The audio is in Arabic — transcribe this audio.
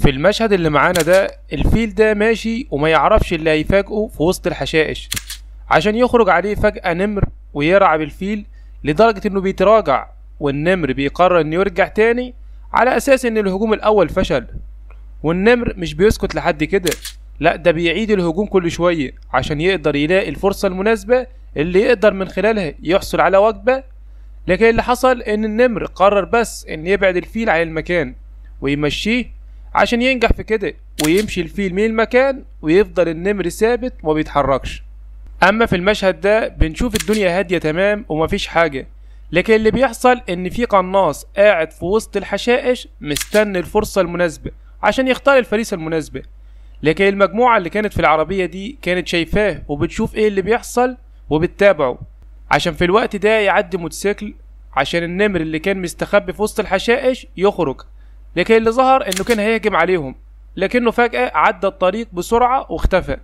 في المشهد اللي معانا ده الفيل ده ماشي وما يعرفش اللي هيفاجئه في وسط الحشائش، عشان يخرج عليه فجأة نمر ويرعب الفيل لدرجة انه بيتراجع، والنمر بيقرر انه يرجع تاني على اساس ان الهجوم الاول فشل. والنمر مش بيسكت لحد كده، لا ده بيعيد الهجوم كل شوية عشان يقدر يلاقي الفرصة المناسبة اللي يقدر من خلالها يحصل على وجبة. لكن اللي حصل ان النمر قرر بس ان يبعد الفيل عن المكان ويمشيه عشان ينجح في كده، ويمشي الفيل من المكان ويفضل النمر ثابت وما بيتحركش. اما في المشهد ده بنشوف الدنيا هادية تمام ومفيش حاجة، لكن اللي بيحصل ان في قناص قاعد في وسط الحشائش مستني الفرصة المناسبة عشان يختار الفريسة المناسبة. لكن المجموعة اللي كانت في العربية دي كانت شايفاه وبتشوف ايه اللي بيحصل وبتتابعه، عشان في الوقت ده يعدي موتوسيكل عشان النمر اللي كان مستخبي في وسط الحشائش يخرج. لكن اللي ظهر انه كان هيهجم عليهم، لكنه فجأة عدى الطريق بسرعة واختفى.